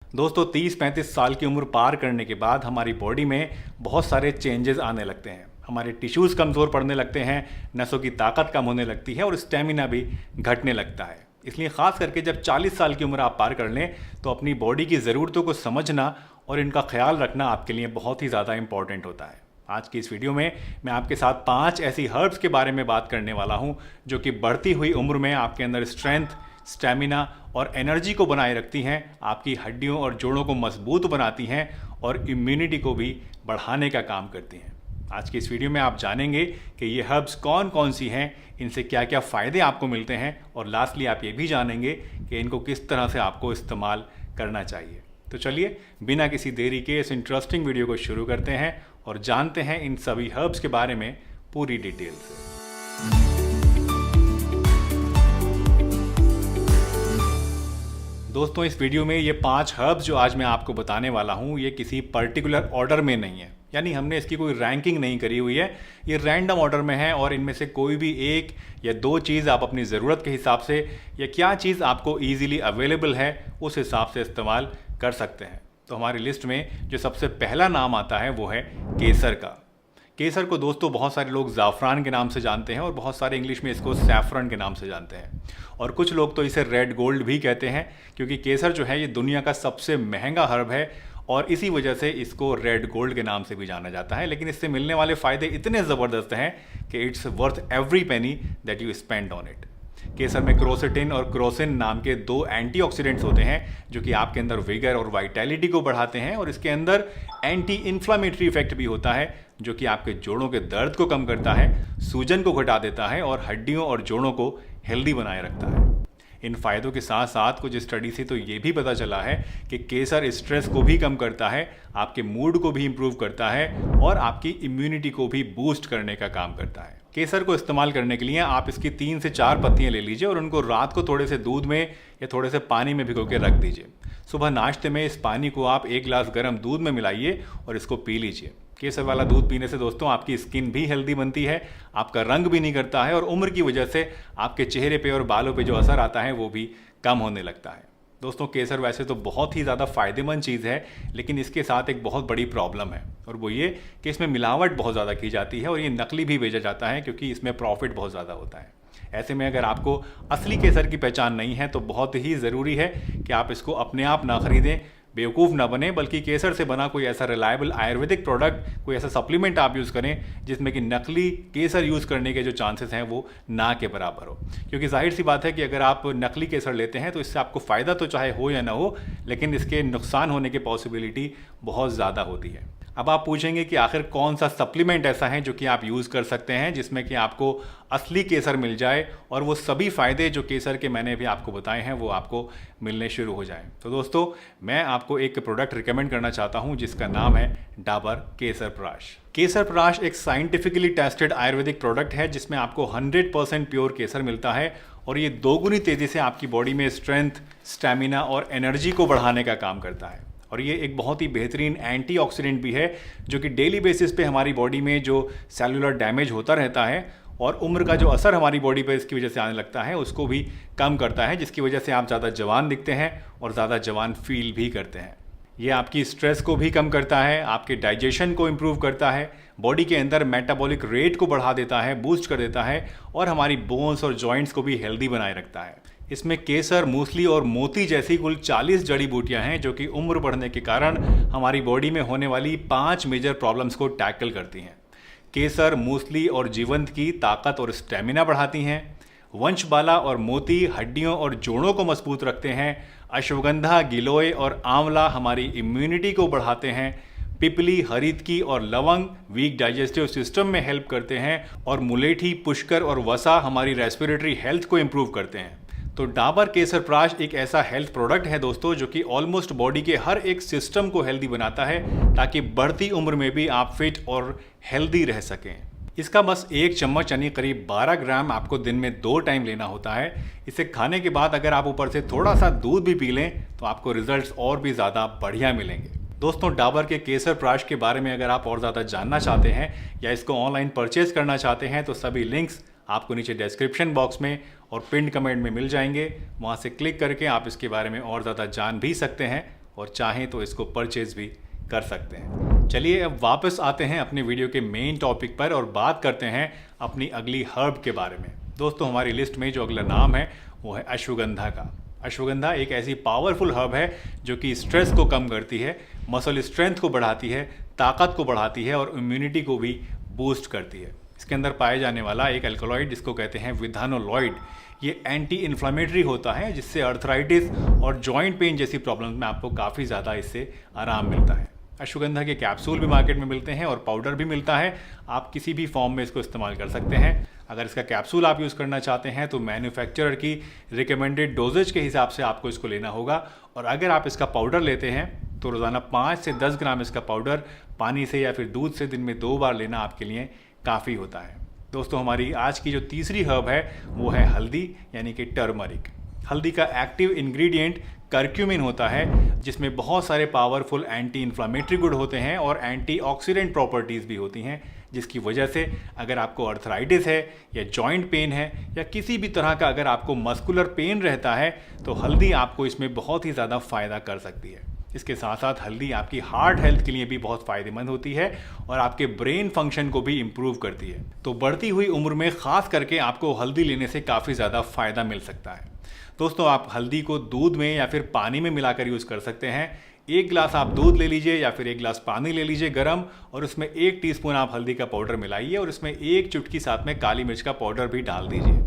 दोस्तों 30-35 साल की उम्र पार करने के बाद हमारी बॉडी में बहुत सारे चेंजेस आने लगते हैं। हमारे टिश्यूज़ कमज़ोर पड़ने लगते हैं, नसों की ताकत कम होने लगती है और स्टेमिना भी घटने लगता है। इसलिए ख़ास करके जब 40 साल की उम्र आप पार कर लें तो अपनी बॉडी की ज़रूरतों को समझना और इनका ख्याल रखना आपके लिए बहुत ही ज़्यादा इंपॉर्टेंट होता है। आज की इस वीडियो में मैं आपके साथ 5 ऐसी हर्ब्स के बारे में बात करने वाला हूं जो कि बढ़ती हुई उम्र में आपके अंदर स्ट्रेंथ, स्टैमिना और एनर्जी को बनाए रखती हैं, आपकी हड्डियों और जोड़ों को मजबूत बनाती हैं और इम्यूनिटी को भी बढ़ाने का काम करती हैं। आज की इस वीडियो में आप जानेंगे कि ये हर्ब्स कौन कौन सी हैं, इनसे क्या क्या फ़ायदे आपको मिलते हैं और लास्टली आप ये भी जानेंगे कि इनको किस तरह से आपको इस्तेमाल करना चाहिए। तो चलिए बिना किसी देरी के इस इंटरेस्टिंग वीडियो को शुरू करते हैं और जानते हैं इन सभी हर्ब्स के बारे में पूरी डिटेल से। दोस्तों इस वीडियो में ये 5 हर्ब्स जो आज मैं आपको बताने वाला हूँ ये किसी पर्टिकुलर ऑर्डर में नहीं है, यानी हमने इसकी कोई रैंकिंग नहीं करी हुई है। ये रैंडम ऑर्डर में है और इनमें से कोई भी एक या दो चीज़ आप अपनी ज़रूरत के हिसाब से या क्या चीज़ आपको ईजिली अवेलेबल है उस हिसाब से इस्तेमाल कर सकते हैं। तो हमारी लिस्ट में जो सबसे पहला नाम आता है वो है केसर का। केसर को दोस्तों बहुत सारे लोग ज़ाफ़रान के नाम से जानते हैं और बहुत सारे इंग्लिश में इसको सैफ़रन के नाम से जानते हैं और कुछ लोग तो इसे रेड गोल्ड भी कहते हैं, क्योंकि केसर जो है ये दुनिया का सबसे महंगा हर्ब है और इसी वजह से इसको रेड गोल्ड के नाम से भी जाना जाता है। लेकिन इससे मिलने वाले फ़ायदे इतने ज़बरदस्त हैं कि it's worth every penny that you spend on it. केसर में क्रोसेटिन और क्रोसिन नाम के 2 एंटीऑक्सीडेंट्स होते हैं जो कि आपके अंदर विगर और वाइटैलिटी को बढ़ाते हैं और इसके अंदर एंटी इन्फ्लामेटरी इफेक्ट भी होता है जो कि आपके जोड़ों के दर्द को कम करता है, सूजन को घटा देता है और हड्डियों और जोड़ों को हेल्दी बनाए रखता है। इन फायदों के साथ साथ कुछ स्टडी से तो ये भी पता चला है कि केसर स्ट्रेस को भी कम करता है, आपके मूड को भी इम्प्रूव करता है और आपकी इम्यूनिटी को भी बूस्ट करने का काम करता है। केसर को इस्तेमाल करने के लिए आप इसकी 3 से 4 पत्तियां ले लीजिए और उनको रात को थोड़े से दूध में या थोड़े से पानी में भिगो के रख दीजिए। सुबह नाश्ते में इस पानी को आप 1 गिलास गर्म दूध में मिलाइए और इसको पी लीजिए। केसर वाला दूध पीने से दोस्तों आपकी स्किन भी हेल्दी बनती है, आपका रंग भी नहीं करता है और उम्र की वजह से आपके चेहरे पे और बालों पे जो असर आता है वो भी कम होने लगता है। दोस्तों केसर वैसे तो बहुत ही ज़्यादा फ़ायदेमंद चीज़ है, लेकिन इसके साथ एक बहुत बड़ी प्रॉब्लम है और वो ये कि इसमें मिलावट बहुत ज़्यादा की जाती है और ये नकली भी बेचा जाता है क्योंकि इसमें प्रॉफिट बहुत ज़्यादा होता है। ऐसे में अगर आपको असली केसर की पहचान नहीं है तो बहुत ही ज़रूरी है कि आप इसको अपने आप ना खरीदें, बेवकूफ़ ना बने, बल्कि केसर से बना कोई ऐसा रिलायबल आयुर्वेदिक प्रोडक्ट, कोई ऐसा सप्लीमेंट आप यूज़ करें जिसमें कि नकली केसर यूज़ करने के जो चांसेस हैं वो ना के बराबर हो। क्योंकि जाहिर सी बात है कि अगर आप नकली केसर लेते हैं तो इससे आपको फ़ायदा तो चाहे हो या ना हो, लेकिन इसके नुकसान होने की पॉसिबिलिटी बहुत ज़्यादा होती है। अब आप पूछेंगे कि आखिर कौन सा सप्लीमेंट ऐसा है जो कि आप यूज़ कर सकते हैं जिसमें कि आपको असली केसर मिल जाए और वो सभी फ़ायदे जो केसर के मैंने भी आपको बताए हैं वो आपको मिलने शुरू हो जाएं। तो दोस्तों मैं आपको एक प्रोडक्ट रिकमेंड करना चाहता हूं जिसका नाम है डाबर केसर प्राश। केसर प्राश एक साइंटिफिकली टेस्टेड आयुर्वेदिक प्रोडक्ट है जिसमें आपको 100% प्योर केसर मिलता है और ये दोगुनी तेज़ी से आपकी बॉडी में स्ट्रेंथ, स्टैमिना और एनर्जी को बढ़ाने का काम करता है। और ये एक बहुत ही बेहतरीन एंटीऑक्सीडेंट भी है जो कि डेली बेसिस पे हमारी बॉडी में जो सेलुलर डैमेज होता रहता है और उम्र का जो असर हमारी बॉडी पर इसकी वजह से आने लगता है उसको भी कम करता है, जिसकी वजह से आप ज़्यादा जवान दिखते हैं और ज़्यादा जवान फील भी करते हैं। ये आपकी स्ट्रेस को भी कम करता है, आपके डाइजेशन को इम्प्रूव करता है, बॉडी के अंदर मेटाबॉलिक रेट को बढ़ा देता है, बूस्ट कर देता है और हमारी बोन्स और जॉइंट्स को भी हेल्दी बनाए रखता है। इसमें केसर, मूसली और मोती जैसी कुल 40 जड़ी बूटियां हैं जो कि उम्र बढ़ने के कारण हमारी बॉडी में होने वाली 5 मेजर प्रॉब्लम्स को टैकल करती हैं। केसर, मूसली और जीवंत की ताकत और स्टेमिना बढ़ाती हैं। वंशबाला और मोती हड्डियों और जोड़ों को मजबूत रखते हैं। अश्वगंधा, गिलोय और आंवला हमारी इम्यूनिटी को बढ़ाते हैं। पिपली, हरितकी और लवंग वीक डाइजेस्टिव सिस्टम में हेल्प करते हैं और मुलेठी, पुष्कर और वसा हमारी रेस्पिरेटरी हेल्थ को इम्प्रूव करते हैं। तो डाबर केसर प्राश एक ऐसा हेल्थ प्रोडक्ट है दोस्तों जो कि ऑलमोस्ट बॉडी के हर एक सिस्टम को हेल्दी बनाता है ताकि बढ़ती उम्र में भी आप फिट और हेल्दी रह सकें। इसका बस 1 चम्मच यानी करीब 12 ग्राम आपको दिन में 2 टाइम लेना होता है। इसे खाने के बाद अगर आप ऊपर से थोड़ा सा दूध भी पी लें तो आपको रिजल्ट्स और भी ज़्यादा बढ़िया मिलेंगे। दोस्तों डाबर के केसर प्राश के बारे में अगर आप और ज़्यादा जानना चाहते हैं या इसको ऑनलाइन परचेज करना चाहते हैं तो सभी लिंक्स आपको नीचे डिस्क्रिप्शन बॉक्स में और पिन कमेंट में मिल जाएंगे। वहाँ से क्लिक करके आप इसके बारे में और ज़्यादा जान भी सकते हैं और चाहें तो इसको परचेज भी कर सकते हैं। चलिए अब वापस आते हैं अपने वीडियो के मेन टॉपिक पर और बात करते हैं अपनी अगली हर्ब के बारे में। दोस्तों हमारी लिस्ट में जो अगला नाम है वो है अश्वगंधा का। अश्वगंधा एक ऐसी पावरफुल हर्ब है जो कि स्ट्रेस को कम करती है, मसल स्ट्रेंथ को बढ़ाती है, ताकत को बढ़ाती है और इम्यूनिटी को भी बूस्ट करती है। इसके अंदर पाए जाने वाला एक अल्कलॉइड जिसको कहते हैं विधानोलॉइड, ये एंटी इन्फ्लामेटरी होता है जिससे अर्थराइटिस और जॉइंट पेन जैसी प्रॉब्लम्स में आपको काफ़ी ज़्यादा इससे आराम मिलता है। अश्वगंधा के कैप्सूल भी मार्केट में मिलते हैं और पाउडर भी मिलता है। आप किसी भी फॉर्म में इसको इस्तेमाल कर सकते हैं। अगर इसका कैप्सूल आप यूज़ करना चाहते हैं तो मैन्युफैक्चरर की रिकमेंडेड डोजेज के हिसाब से आपको इसको लेना होगा, और अगर आप इसका पाउडर लेते हैं तो रोज़ाना 5 से 10 ग्राम इसका पाउडर पानी से या फिर दूध से दिन में 2 बार लेना आपके लिए काफ़ी होता है। दोस्तों हमारी आज की जो तीसरी हर्ब है वो है हल्दी यानी कि टर्मरिक। हल्दी का एक्टिव इंग्रेडिएंट करक्यूमिन होता है जिसमें बहुत सारे पावरफुल एंटी इन्फ्लामेटरी गुड होते हैं और एंटीऑक्सीडेंट प्रॉपर्टीज़ भी होती हैं, जिसकी वजह से अगर आपको अर्थराइटिस है या जॉइंट पेन है या किसी भी तरह का अगर आपको मस्कुलर पेन रहता है तो हल्दी आपको इसमें बहुत ही ज़्यादा फ़ायदा कर सकती है। इसके साथ साथ हल्दी आपकी हार्ट हेल्थ के लिए भी बहुत फ़ायदेमंद होती है और आपके ब्रेन फंक्शन को भी इम्प्रूव करती है। तो बढ़ती हुई उम्र में ख़ास करके आपको हल्दी लेने से काफ़ी ज़्यादा फ़ायदा मिल सकता है। दोस्तों आप हल्दी को दूध में या फिर पानी में मिलाकर यूज़ कर सकते हैं। 1 गिलास आप दूध ले लीजिए या फिर 1 गिलास पानी ले लीजिए गर्म, और उसमें 1 टीस्पून आप हल्दी का पाउडर मिलाइए और इसमें 1 चुटकी साथ में काली मिर्च का पाउडर भी डाल दीजिए।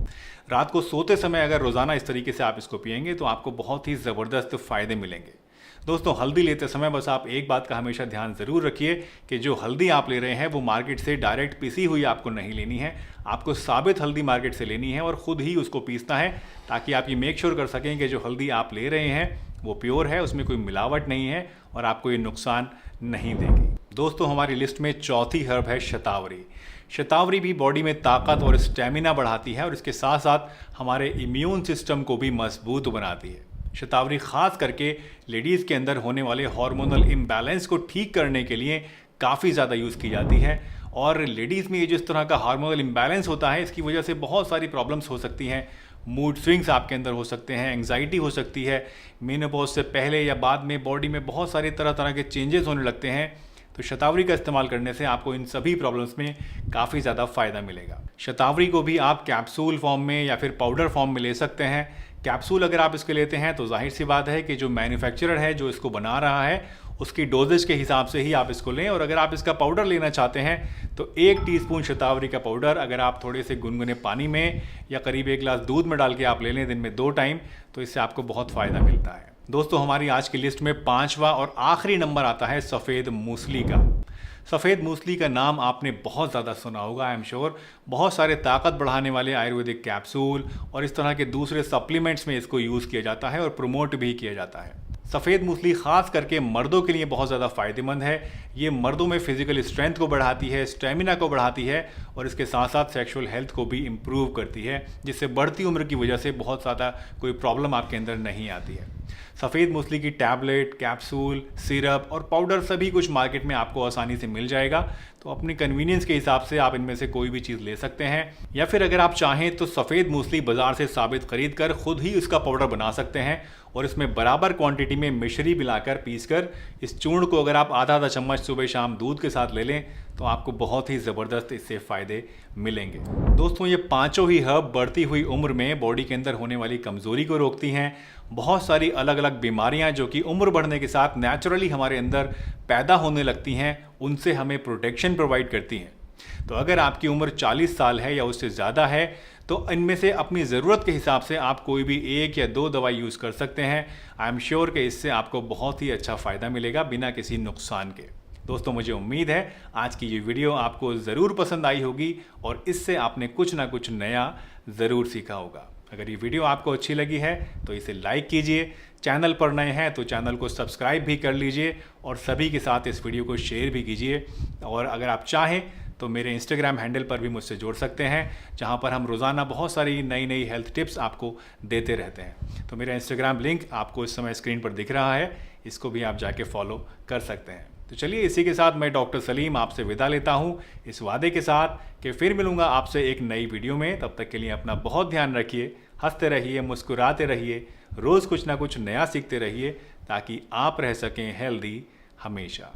रात को सोते समय अगर रोज़ाना इस तरीके से आप इसको पिएंगे तो आपको बहुत ही ज़बरदस्त फ़ायदे मिलेंगे। दोस्तों हल्दी लेते समय बस आप एक बात का हमेशा ध्यान ज़रूर रखिए कि जो हल्दी आप ले रहे हैं वो मार्केट से डायरेक्ट पिसी हुई आपको नहीं लेनी है। आपको साबित हल्दी मार्केट से लेनी है और ख़ुद ही उसको पीसना है, ताकि आप ये मेक श्योर कर सकें कि जो हल्दी आप ले रहे हैं वो प्योर है, उसमें कोई मिलावट नहीं है और आपको ये नुकसान नहीं देगी। दोस्तों हमारी लिस्ट में चौथी हर्ब है शतावरी। शतावरी भी बॉडी में ताकत और स्टेमिना बढ़ाती है और इसके साथ साथ हमारे इम्यून सिस्टम को भी मजबूत बनाती है। शतावरी ख़ास करके लेडीज़ के अंदर होने वाले हार्मोनल इम्बैलेंस को ठीक करने के लिए काफ़ी ज़्यादा यूज़ की जाती है, और लेडीज़ में ये जिस तरह का हार्मोनल इम्बैलेंस होता है इसकी वजह से बहुत सारी प्रॉब्लम्स हो सकती हैं। मूड स्विंग्स आपके अंदर हो सकते हैं, एंग्जाइटी हो सकती है, मेनोपॉज से पहले या बाद में बॉडी में बहुत सारे तरह तरह के चेंजेस होने लगते हैं। तो शतावरी का इस्तेमाल करने से आपको इन सभी प्रॉब्लम्स में काफ़ी ज़्यादा फ़ायदा मिलेगा। शतावरी को भी आप कैप्सूल फॉर्म में या फिर पाउडर फॉर्म में ले सकते हैं। कैप्सूल अगर आप इसके लेते हैं तो जाहिर सी बात है कि जो मैन्युफैक्चरर है जो इसको बना रहा है उसकी डोजेज के हिसाब से ही आप इसको लें, और अगर आप इसका पाउडर लेना चाहते हैं तो 1 टीस्पून शतावरी का पाउडर अगर आप थोड़े से गुनगुने पानी में या करीब 1 गिलास दूध में डाल के आप ले लें दिन में 2 टाइम, तो इससे आपको बहुत फ़ायदा मिलता है। दोस्तों हमारी आज की लिस्ट में 5वां और आखिरी नंबर आता है सफ़ेद मूसली का। सफ़ेद मूसली का नाम आपने बहुत ज़्यादा सुना होगा, आई एम श्योर। बहुत सारे ताकत बढ़ाने वाले आयुर्वेदिक कैप्सूल और इस तरह के दूसरे सप्लीमेंट्स में इसको यूज़ किया जाता है और प्रमोट भी किया जाता है। सफ़ेद मूसली ख़ास करके मर्दों के लिए बहुत ज़्यादा फ़ायदेमंद है। ये मर्दों में फिजिकल स्ट्रेंथ को बढ़ाती है, स्टेमिना को बढ़ाती है और इसके साथ साथ सेक्सुअल हेल्थ को भी इम्प्रूव करती है, जिससे बढ़ती उम्र की वजह से बहुत ज़्यादा कोई प्रॉब्लम आपके अंदर नहीं आती है। सफ़ेद मूसली की टैबलेट, कैप्सूल, सिरप और पाउडर सभी कुछ मार्केट में आपको आसानी से मिल जाएगा, तो अपनी कन्वीनियंस के हिसाब से आप इनमें से कोई भी चीज़ ले सकते हैं, या फिर अगर आप चाहें तो सफ़ेद मूसली बाज़ार से साबित खरीद कर खुद ही उसका पाउडर बना सकते हैं और इसमें बराबर क्वांटिटी में मिश्री मिलाकर पीसकर इस चूर्ण को अगर आप आधा चम्मच सुबह शाम दूध के साथ ले लें तो आपको बहुत ही ज़बरदस्त इससे फ़ायदे मिलेंगे। दोस्तों ये पांचों ही हर्ब बढ़ती हुई उम्र में बॉडी के अंदर होने वाली कमज़ोरी को रोकती हैं। बहुत सारी अलग अलग बीमारियां जो कि उम्र बढ़ने के साथ नेचुरली हमारे अंदर पैदा होने लगती हैं उनसे हमें प्रोटेक्शन प्रोवाइड करती हैं। तो अगर आपकी उम्र 40 साल है या उससे ज़्यादा है तो इनमें से अपनी ज़रूरत के हिसाब से आप कोई भी 1 या 2 दवाई यूज़ कर सकते हैं। आई एम श्योर कि इससे आपको बहुत ही अच्छा फ़ायदा मिलेगा बिना किसी नुकसान के। दोस्तों मुझे उम्मीद है आज की ये वीडियो आपको ज़रूर पसंद आई होगी और इससे आपने कुछ ना कुछ नया ज़रूर सीखा होगा। अगर ये वीडियो आपको अच्छी लगी है तो इसे लाइक कीजिए, चैनल पर नए हैं तो चैनल को सब्सक्राइब भी कर लीजिए और सभी के साथ इस वीडियो को शेयर भी कीजिए। और अगर आप चाहें तो मेरे इंस्टाग्राम हैंडल पर भी मुझसे जुड़ सकते हैं, जहां पर हम रोज़ाना बहुत सारी नई नई हेल्थ टिप्स आपको देते रहते हैं। तो मेरा इंस्टाग्राम लिंक आपको इस समय स्क्रीन पर दिख रहा है, इसको भी आप जाके फॉलो कर सकते हैं। तो चलिए इसी के साथ मैं डॉक्टर सलीम आपसे विदा लेता हूं, इस वादे के साथ कि फिर मिलूंगा आपसे एक नई वीडियो में। तब तक के लिए अपना बहुत ध्यान रखिए, हंसते रहिए, मुस्कुराते रहिए, रोज़ कुछ ना कुछ नया सीखते रहिए ताकि आप रह सकें हेल्दी हमेशा।